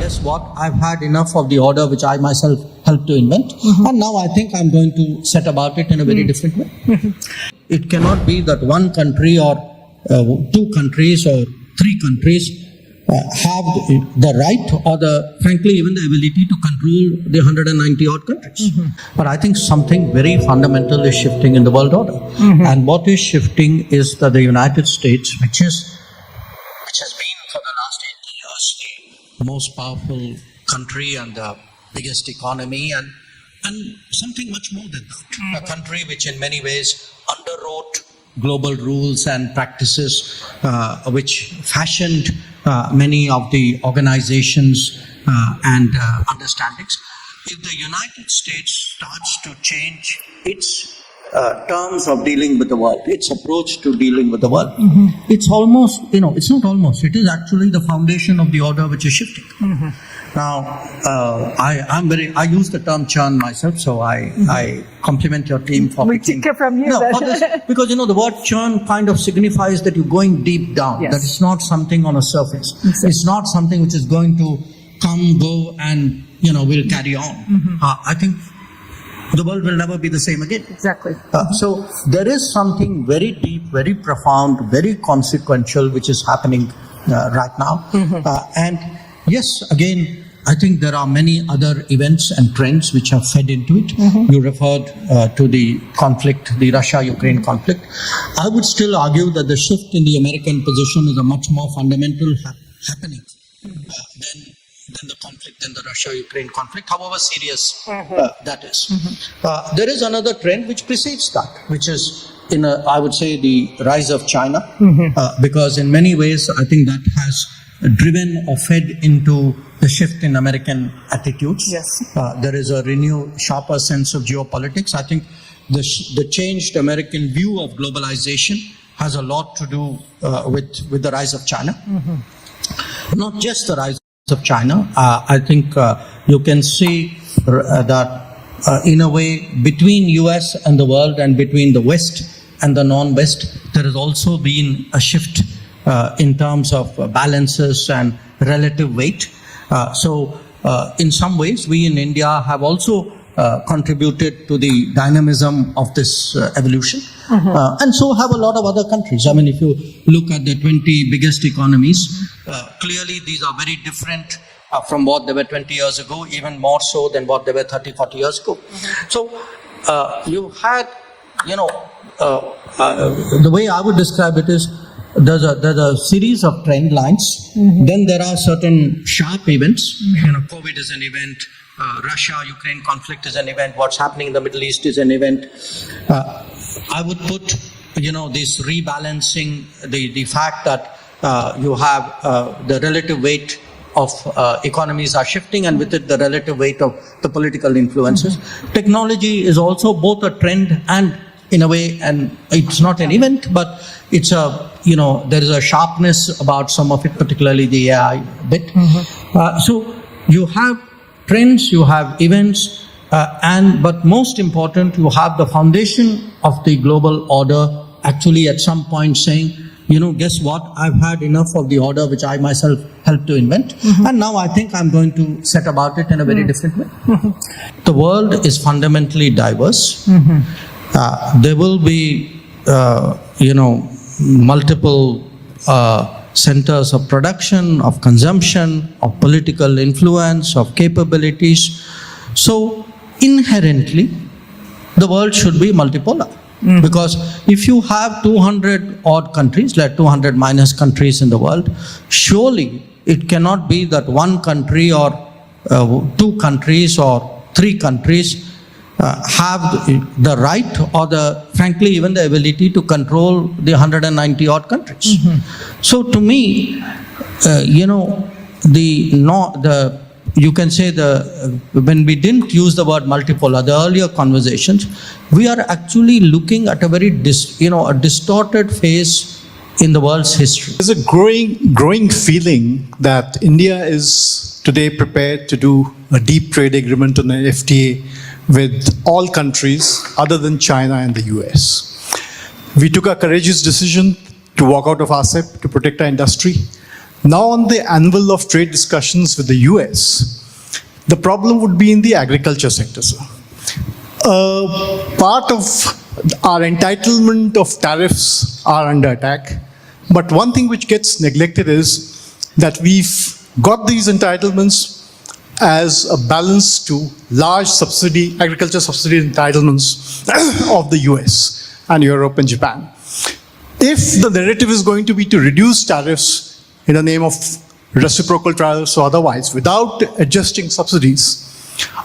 guess what? I've had enough of the order which I myself helped to invent, and now I think I'm going to set about it in a very different way. It cannot be that one country or two countries or three countries have the right or frankly even the ability to control the 190 odd countries. But I think something very fundamental is shifting in the world order. And what is shifting is that the United States, which has been for the last 80 years the most powerful country and the biggest economy, and something much more than that. A country which in many ways underwrote global rules and practices, which fashioned many of the organizations and understandings. If the United States starts to change its terms of dealing with the world, its approach to dealing with the world, it's almost, it's not almost, it is actually the foundation of the order which is shifting. Now, I use the term churn myself, so I compliment your team for we took it from you. No, for this, because the word churn kind of signifies that you're going deep down. Yes. That it's not something on a surface. Exactly. It's not something which is going to come, go, and will carry on. I think the world will never be the same again. Exactly. So there is something very deep, very profound, very consequential which is happening right now. And yes, again, I think there are many other events and trends which have fed into it. You referred to the conflict, the Russia-Ukraine conflict. I would still argue that the shift in the American position is a much more fundamental happening than the conflict and the Russia-Ukraine conflict, however serious that is. There is another trend which precedes that, which is I would say the rise of China, because in many ways I think that has driven or fed into the shift in American attitudes. Yes. There is a renewed, sharper sense of geopolitics. I think the changed American view of globalization has a lot to do with the rise of China. Not just the rise of China. I think you can see that in a way between US and the world and between the West and the non-West, there has also been a shift in terms of balances and relative weight. So in some ways, we in India have also contributed to the dynamism of this evolution. And so have a lot of other countries. I mean, if you look at the 20 biggest economies, clearly these are very different from what they were 20 years ago, even more so than what they were 30, 40 years ago. So you had, the way I would describe it is, there's a series of trend lines. Then there are certain sharp events. COVID is an event. Russia-Ukraine conflict is an event. What's happening in the Middle East is an event. I would put, this rebalancing, the fact that you have the relative weight of economies are shifting, and with it the relative weight of the political influences. Technology is also both a trend and, in a way, and it's not an event, but it's there is a sharpness about some of it, particularly the AI bit. So you have trends, you have events, but most important, you have the foundation of the global order actually at some point saying, guess what? I've had enough of the order which I myself helped to invent, and now I think I'm going to set about it in a very different way. The world is fundamentally diverse. There will be, multiple centers of production, of consumption, of political influence, of capabilities. So inherently, the world should be multipolar. Because if you have 200 odd countries, like 200 minus countries in the world, surely it cannot be that one country or two countries or three countries have the right or frankly even the ability to control the 190 odd countries. So to me, you can say when we didn't use the word multipolar, the earlier conversations, we are actually looking at a very a distorted phase in the world's history. There's a growing feeling that India is today prepared to do a deep trade agreement on an FTA with all countries other than China and the US. We took a courageous decision to walk out of RCEP to protect our industry. Now on the anvil of trade discussions with the US, the problem would be in the agriculture sector, sir. Part of our entitlement of tariffs are under attack, but one thing which gets neglected is that we've got these entitlements as a balance to large agriculture subsidy entitlements of the US and Europe and Japan. If the narrative is going to be to reduce tariffs in the name of reciprocal tariffs or otherwise, without adjusting subsidies,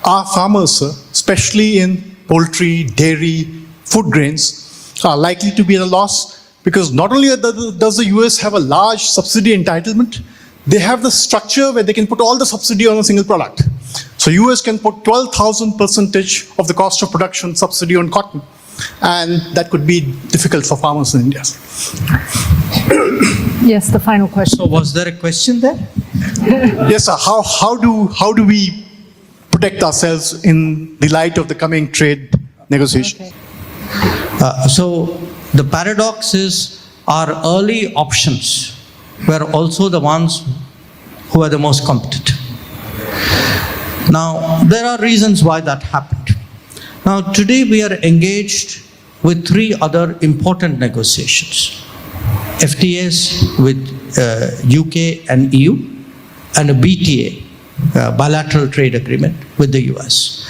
our farmers, especially in poultry, dairy, food grains, are likely to be at a loss, because not only does the US have a large subsidy entitlement, they have the structure where they can put all the subsidy on a single product. So US can put 12,000% of the cost of production subsidy on cotton, and that could be difficult for farmers in India. Yes, the final question. So was there a question there? Yes, sir. How do we protect ourselves in the light of the coming trade negotiations? Okay. So the paradox is our early options were also the ones who were the most competitive. Now, there are reasons why that happened. Now, today we are engaged with 3 other important negotiations. FTAs with UK and EU, and a BTA, bilateral trade agreement with the US.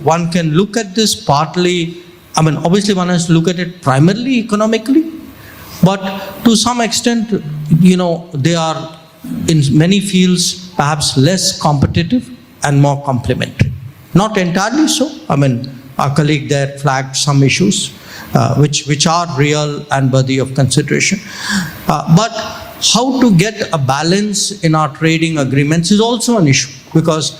One can look at this partly, obviously one has to look at it primarily economically, but to some extent, they are in many fields perhaps less competitive and more complementary. Not entirely so. Our colleague there flagged some issues which are real and worthy of consideration. But how to get a balance in our trading agreements is also an issue, because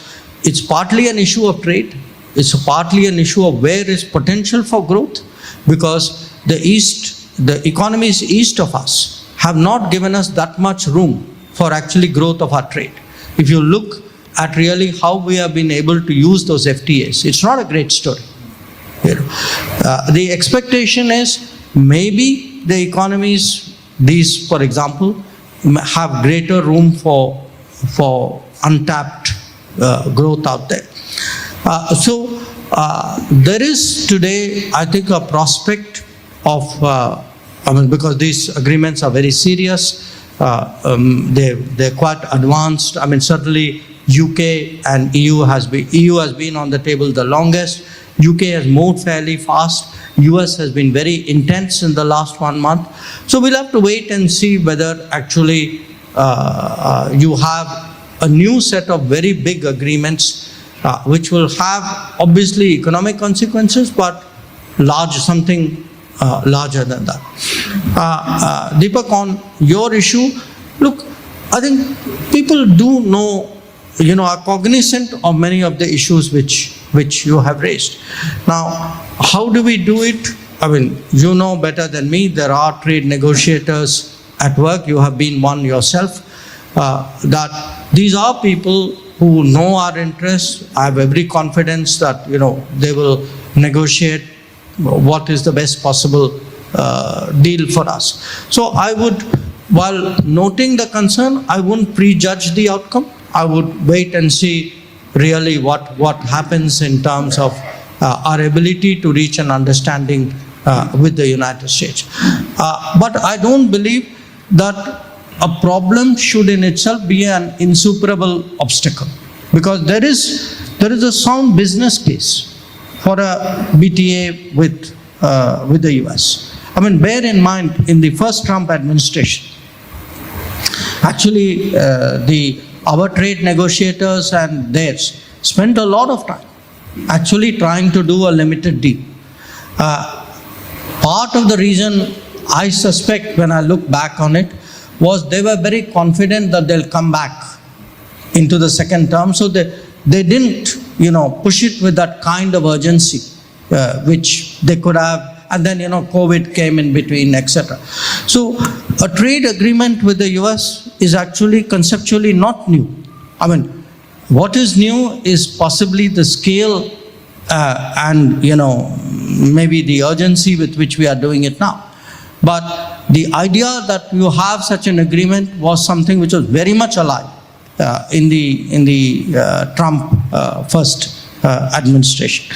it's partly an issue of trade, it's partly an issue of where is potential for growth, because the economies east of us have not given us that much room for actually growth of our trade. If you look at really how we have been able to use those FTAs, it's not a great story. The expectation is maybe the economies, these for example, have greater room for untapped growth out there. So there is today, I think, a prospect of, because these agreements are very serious, they're quite advanced. Certainly UK and EU has been on the table the longest. UK has moved fairly fast. US has been very intense in the last 1 month. So we'll have to wait and see whether actually you have a new set of very big agreements which will have obviously economic consequences, but something larger than that. Deepak, on your issue, look, I think people do know, are cognizant of many of the issues which you have raised. Now, how do we do it? You know better than me, there are trade negotiators at work. You have been one yourself. That these are people who know our interests. I have every confidence that, they will negotiate what is the best possible deal for us. So I would, while noting the concern, I wouldn't prejudge the outcome. I would wait and see really what happens in terms of our ability to reach an understanding with the United States. But I don't believe that a problem should in itself be an insuperable obstacle, because there is a sound business case for a BTA with the US. Bear in mind, in the first Trump administration, actually our trade negotiators and theirs spent a lot of time actually trying to do a limited deal. Part of the reason, I suspect, when I look back on it, was they were very confident that they'll come back into the second term, so they didn't push it with that kind of urgency which they could have, and then COVID came in between, etc. So a trade agreement with the US is actually conceptually not new. What is new is possibly the scale and maybe the urgency with which we are doing it now. But the idea that you have such an agreement was something which was very much alive in the Trump first administration.